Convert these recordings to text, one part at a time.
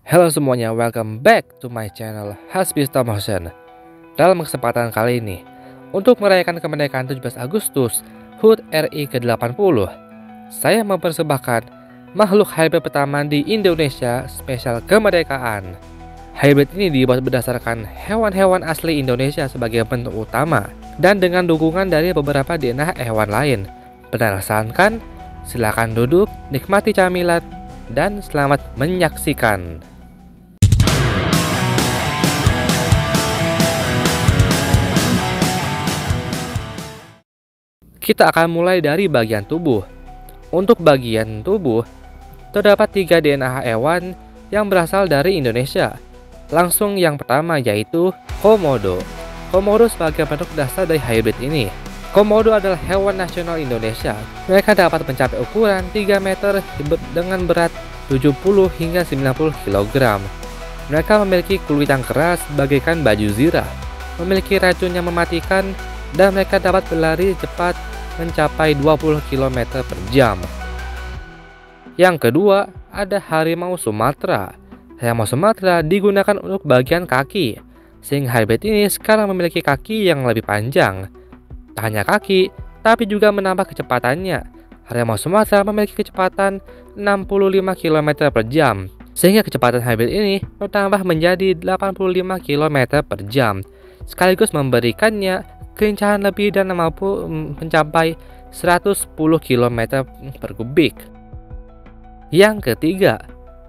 Halo semuanya, welcome back to my channel Hasbi Stop Motion. Dalam kesempatan kali ini, untuk merayakan kemerdekaan 17 Agustus HUT RI ke-80, saya mempersembahkan makhluk hybrid pertama di Indonesia spesial kemerdekaan. Hybrid ini dibuat berdasarkan hewan-hewan asli Indonesia sebagai bentuk utama dan dengan dukungan dari beberapa DNA hewan lain. Penasaran kan? Silakan duduk, nikmati camilan, dan selamat menyaksikan. Kita akan mulai dari bagian tubuh. Untuk bagian tubuh, terdapat 3 DNA hewan yang berasal dari Indonesia. Langsung yang pertama yaitu Komodo. Komodo sebagai bentuk dasar dari hybrid ini. Komodo adalah hewan nasional Indonesia. Mereka dapat mencapai ukuran 3 meter dengan berat 70 hingga 90 kg. Mereka memiliki kulit yang keras bagaikan baju zirah, memiliki racun yang mematikan, dan mereka dapat berlari cepat mencapai 20 km per jam. Yang kedua, ada harimau Sumatera. Harimau Sumatera digunakan untuk bagian kaki, sehingga hybrid ini sekarang memiliki kaki yang lebih panjang. Tak hanya kaki, tapi juga menambah kecepatannya. Harimau Sumatera memiliki kecepatan 65 km per jam, sehingga kecepatan hybrid ini bertambah menjadi 85 km per jam, sekaligus memberikannya kelincahan lebih dan mampu mencapai 110 km per kubik. Yang ketiga,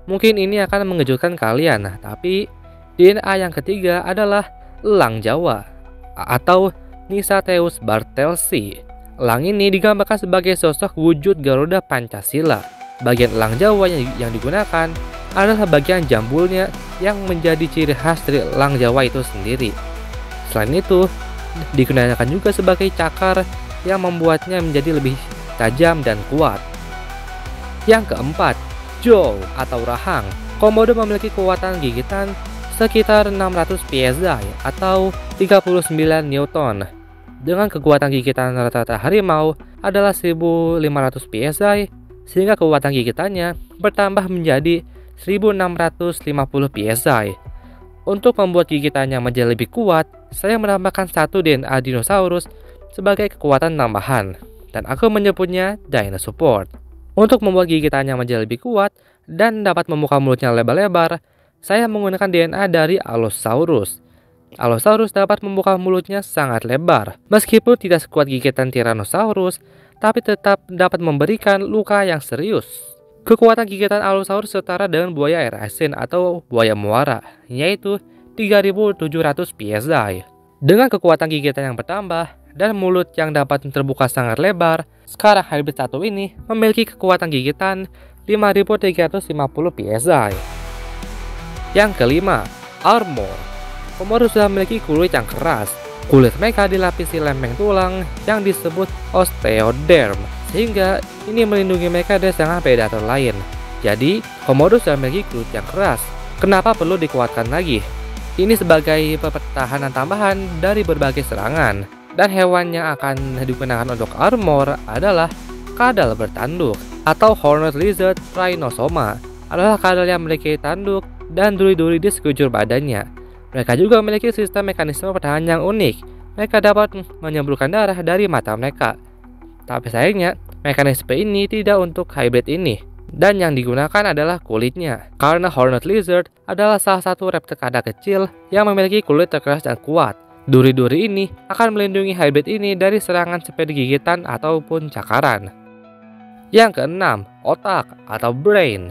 mungkin ini akan mengejutkan kalian, tapi DNA yang ketiga adalah elang Jawa atau Nisateus bartelsi. Elang ini digambarkan sebagai sosok wujud Garuda Pancasila. Bagian elang Jawa yang digunakan adalah bagian jambulnya yang menjadi ciri khas dari elang Jawa itu sendiri. Selain itu, digunakan juga sebagai cakar yang membuatnya menjadi lebih tajam dan kuat. Yang keempat, jaw atau rahang. Komodo memiliki kekuatan gigitan sekitar 600 PSI atau 39 Newton. Dengan kekuatan gigitan rata-rata harimau adalah 1500 PSI, sehingga kekuatan gigitannya bertambah menjadi 1650 PSI. Untuk membuat gigitannya menjadi lebih kuat, saya menambahkan 1 DNA dinosaurus sebagai kekuatan tambahan, dan aku menyebutnya Dino Support. Untuk membuat gigitannya menjadi lebih kuat dan dapat membuka mulutnya lebar-lebar, saya menggunakan DNA dari Allosaurus. Allosaurus dapat membuka mulutnya sangat lebar. Meskipun tidak sekuat gigitan Tyrannosaurus, tapi tetap dapat memberikan luka yang serius. Kekuatan gigitan Allosaurus setara dengan buaya air asin atau buaya muara, yaitu 3700 PSI. Dengan kekuatan gigitan yang bertambah dan mulut yang dapat terbuka sangat lebar, sekarang hybrid satu ini memiliki kekuatan gigitan 5350 PSI. Yang kelima, armor. Komodo sudah memiliki kulit yang keras. Kulit mereka dilapisi lempeng tulang yang disebut osteoderm, sehingga ini melindungi mereka dari serangan predator lain. Jadi, Komodo sudah memiliki kulit yang keras. Kenapa perlu dikuatkan lagi? Ini sebagai pertahanan tambahan dari berbagai serangan. Dan hewan yang akan digunakan untuk armor adalah kadal bertanduk atau horned lizard rhinosoma. Adalah kadal yang memiliki tanduk dan duri-duri di sekujur badannya. Mereka juga memiliki sistem mekanisme pertahanan yang unik. Mereka dapat menyembuhkan darah dari mata mereka. Tapi sayangnya, mekanisme ini tidak untuk hybrid ini. Dan yang digunakan adalah kulitnya. Karena horned lizard adalah salah satu reptil kecil yang memiliki kulit terkeras dan kuat. Duri-duri ini akan melindungi hybrid ini dari serangan seperti gigitan ataupun cakaran. Yang keenam, otak atau brain.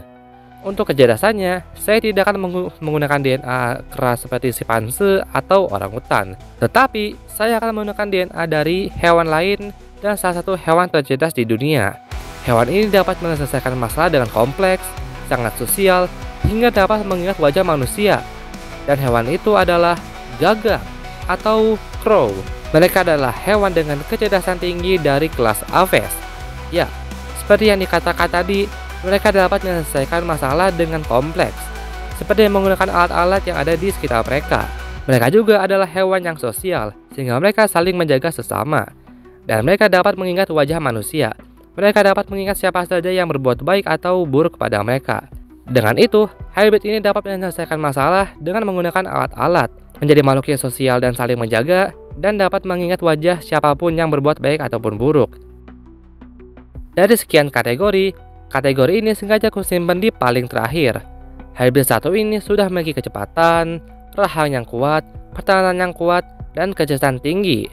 Untuk kecerdasannya, saya tidak akan menggunakan DNA keras seperti simpanse atau orangutan. Tetapi, saya akan menggunakan DNA dari hewan lain dan salah satu hewan tercerdas di dunia. Hewan ini dapat menyelesaikan masalah dengan kompleks, sangat sosial, hingga dapat mengingat wajah manusia. Dan hewan itu adalah gagak atau crow. Mereka adalah hewan dengan kecerdasan tinggi dari kelas Aves. Ya, seperti yang dikatakan tadi, mereka dapat menyelesaikan masalah dengan kompleks, seperti menggunakan alat-alat yang ada di sekitar mereka. Mereka juga adalah hewan yang sosial, sehingga mereka saling menjaga sesama. Dan mereka dapat mengingat wajah manusia. Mereka dapat mengingat siapa saja yang berbuat baik atau buruk kepada mereka. Dengan itu, hybrid ini dapat menyelesaikan masalah dengan menggunakan alat-alat, menjadi makhluk yang sosial dan saling menjaga, dan dapat mengingat wajah siapapun yang berbuat baik ataupun buruk. Dari sekian kategori ini sengaja kusimpan di paling terakhir. Hybrid satu ini sudah memiliki kecepatan, rahang yang kuat, pertahanan yang kuat, dan kecerdasan tinggi.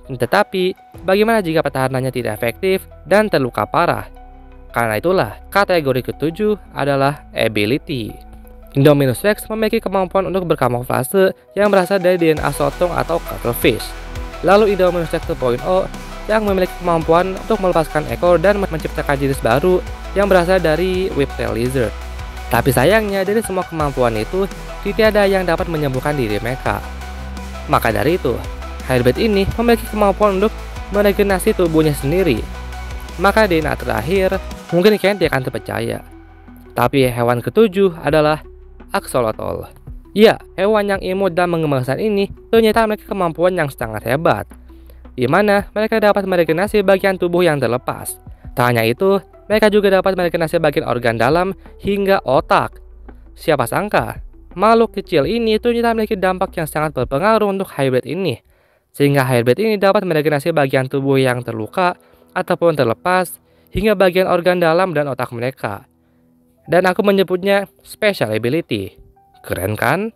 Tetapi, bagaimana jika pertahanannya tidak efektif dan terluka parah? Karena itulah, kategori ketujuh adalah ability. Indominus Rex memiliki kemampuan untuk berkamuflase yang berasal dari DNA sotong atau cuttlefish. Lalu Indominus Rex 2.0 yang memiliki kemampuan untuk melepaskan ekor dan menciptakan jenis baru yang berasal dari whiptail lizard. Tapi sayangnya dari semua kemampuan itu, tidak ada yang dapat menyembuhkan diri mereka. Maka dari itu, hybrid ini memiliki kemampuan untuk meregenerasi tubuhnya sendiri. Maka DNA terakhir, mungkin kalian tidak akan terpercaya. Tapi hewan ketujuh adalah axolotl. Ya, hewan yang imut dan mengembangkan ini ternyata memiliki kemampuan yang sangat hebat, di mana mereka dapat meregenerasi bagian tubuh yang terlepas. Tak hanya itu, mereka juga dapat meregenerasi bagian organ dalam hingga otak. Siapa sangka, makhluk kecil ini ternyata memiliki dampak yang sangat berpengaruh untuk hybrid ini, sehingga hybrid ini dapat meregenerasi bagian tubuh yang terluka ataupun terlepas hingga bagian organ dalam dan otak mereka. Dan aku menyebutnya special ability. Keren kan?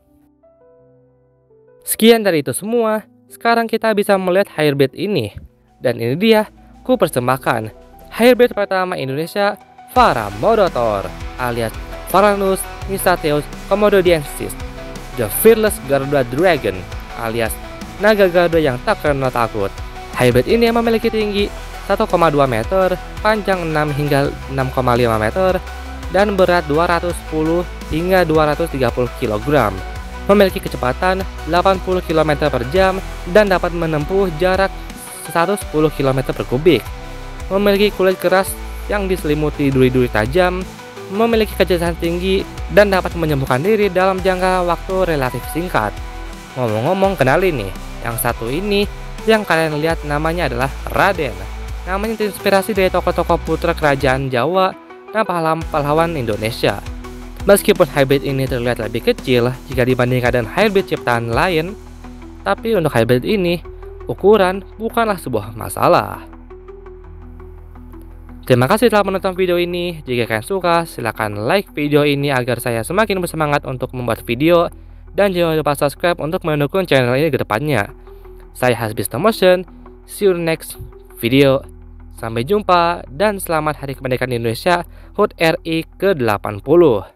Sekian dari itu semua. Sekarang kita bisa melihat hybrid ini. Dan ini dia, ku persembahkan hybrid pertama Indonesia, Paramodotor alias Varanus Nisateus comododiensis, The Fearless Garuda Dragon alias naga Garuda yang tak kenal takut. Hybrid ini memiliki tinggi 1,2 meter, panjang 6 hingga 6,5 meter, dan berat 210 hingga 230 kg. Memiliki kecepatan 80 km per jam dan dapat menempuh jarak 110 km per kubik. Memiliki kulit keras yang diselimuti duri-duri tajam, memiliki kecerdasan tinggi, dan dapat menyembuhkan diri dalam jangka waktu relatif singkat. Ngomong-ngomong, kenalin nih, yang satu ini yang kalian lihat namanya adalah Raden. Namanya terinspirasi dari tokoh-tokoh putra kerajaan Jawa dan pahlawan Indonesia. Meskipun hybrid ini terlihat lebih kecil jika dibandingkan dengan hybrid ciptaan lain, tapi untuk hybrid ini, ukuran bukanlah sebuah masalah. Terima kasih telah menonton video ini. Jika kalian suka, silahkan like video ini agar saya semakin bersemangat untuk membuat video. Dan jangan lupa subscribe untuk mendukung channel ini ke depannya. Saya Hasbi Stop Motion. See you next video. Sampai jumpa dan selamat Hari Kemerdekaan Indonesia HUT RI ke-80.